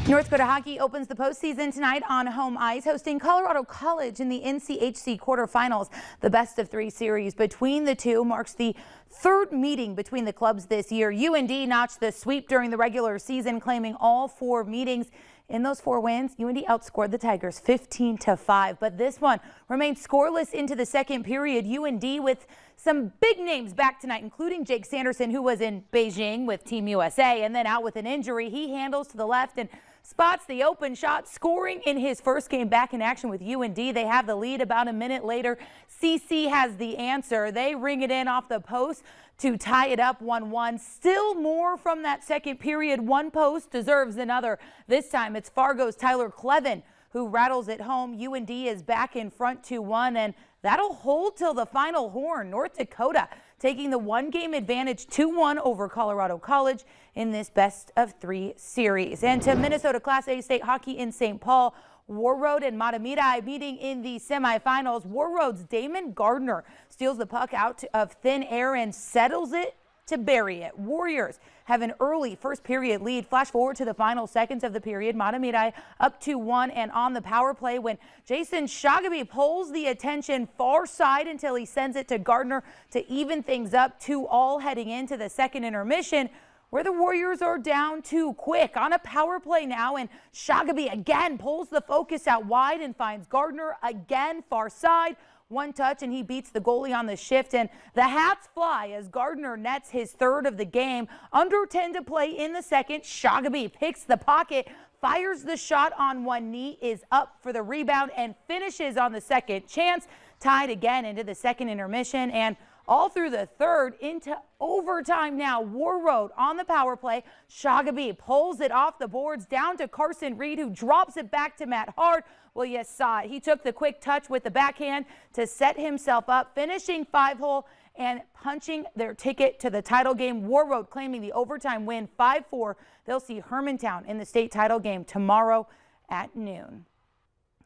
North Dakota hockey opens the postseason tonight on home ice, hosting Colorado College in the NCHC quarterfinals. The best of three series between the two marks the third meeting between the clubs this year. UND notched the sweep during the regular season, claiming all four meetings. In those four wins, UND outscored the Tigers 15-5, but this one remained scoreless into the second period. UND with some big names back tonight, including Jake Sanderson, who was in Beijing with Team USA and then out with an injury. He handles to the left and spots the open shot, scoring in his first game back in action with UND. They have the lead about a minute later. CC has the answer. They ring it in off the post to tie it up 1-1. Still more from that second period. One post deserves another. This time it's Fargo's Tyler Clevin who rattles it home. UND is back in front 2-1, and that'll hold till the final horn. North Dakota taking the one-game advantage 2-1 over Colorado College in this best of three series. And to Minnesota Class A State Hockey in St. Paul, Warroad and Mahtomedi meeting in the semifinals. Warroad's Damon Gardner steals the puck out of thin air and settles it to bury it. Warriors have an early first period lead. Flash forward to the final seconds of the period. Mahtomedi up 2-1 and on the power play when Jason Shagaby pulls the attention far side until he sends it to Gardner to even things up 2-2 heading into the second intermission, where the Warriors are down 2 quick on a power play now, and Shagaby again pulls the focus out wide and finds Gardner again far side. One touch and he beats the goalie on the shift, and the hats fly as Gardner nets his third of the game. Under 10 to play in the second. Shagaby picks the pocket, fires the shot on one knee, is up for the rebound, and finishes on the second chance. Tied again into the second intermission, and all through the third into overtime now. Warroad on the power play. Shagaby pulls it off the boards down to Carson Reed, who drops it back to Matt Hard. Well, you saw it. He took the quick touch with the backhand to set himself up, finishing 5-hole and punching their ticket to the title game. Warroad claiming the overtime win 5-4. They'll see Hermantown in the state title game tomorrow at noon.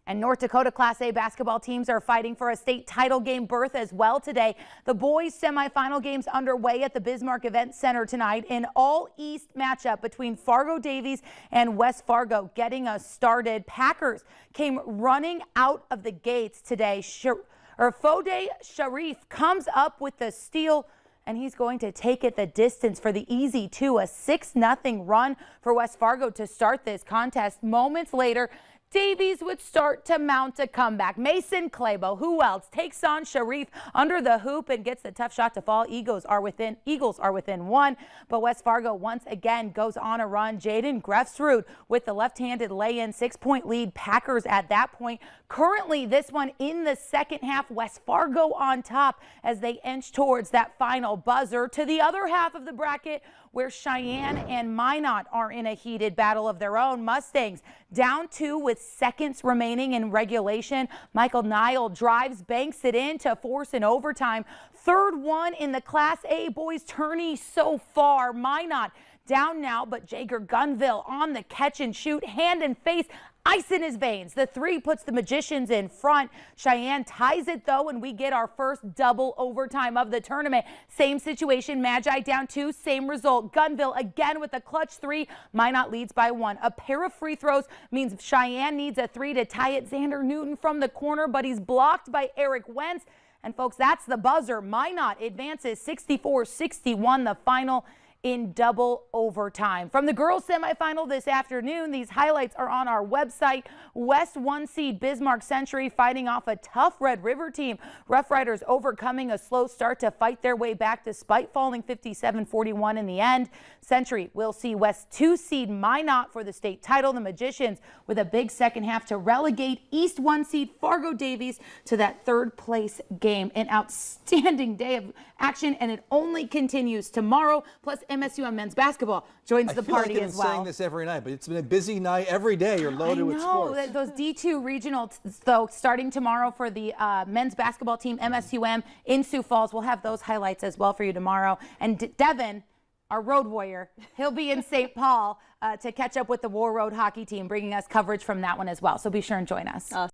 And North Dakota Class A basketball teams are fighting for a state title game berth as well today. The boys semifinal games underway at the Bismarck Event Center tonight. An all-East matchup between Fargo-Davies and West Fargo getting us started. Packers came running out of the gates today. Fode Sharif comes up with the steal, and he's going to take it the distance for the easy 2. A 6-0 run for West Fargo to start this contest. Moments later, Davies would start to mount a comeback. Mason Clabo, who else, takes on Sharif under the hoop and gets the tough shot to fall. Eagles are within 1, but West Fargo once again goes on a run. Jaden Grefsrud with the left-handed lay-in, 6-point lead. Packers at that point. Currently, this one in the second half, West Fargo on top as they inch towards that final buzzer. To the other half of the bracket, where Cheyenne and Minot are in a heated battle of their own. Mustangs down 2 with seconds remaining in regulation. Michael Nile drives, banks it in to force an overtime. Third one in the Class A boys tourney so far. Minot down now, but Jager Gunville on the catch and shoot, hand and face, ice in his veins. The 3 puts the Magicians in front. Cheyenne ties it though, and we get our first double overtime of the tournament. Same situation, Magi down 2, same result. Gunville again with a clutch 3. Minot leads by 1. A pair of free throws means Cheyenne needs a 3 to tie it. Xander Newton from the corner, but he's blocked by Eric Wentz. And folks, that's the buzzer. Minot advances 64-61, the final in double overtime. From the girls semifinal this afternoon, these highlights are on our website. West 1 seed Bismarck Century fighting off a tough Red River team. Rough Riders overcoming a slow start to fight their way back despite falling 57-41 in the end. Century will see West 2 seed Minot for the state title. The Magicians with a big second half to relegate East 1 seed Fargo-Davies to that third place game. An outstanding day of action, and it only continues tomorrow. Plus MSUM men's basketball joins the party as well. I'm saying this every night, but it's been a busy night every day. You're loaded with sports. Those D2 regionals, though, starting tomorrow for the men's basketball team, MSUM in Sioux Falls. We'll have those highlights as well for you tomorrow. And Devin, our road warrior, he'll be in St. Paul to catch up with the Warroad hockey team, bringing us coverage from that one as well. So be sure and join us.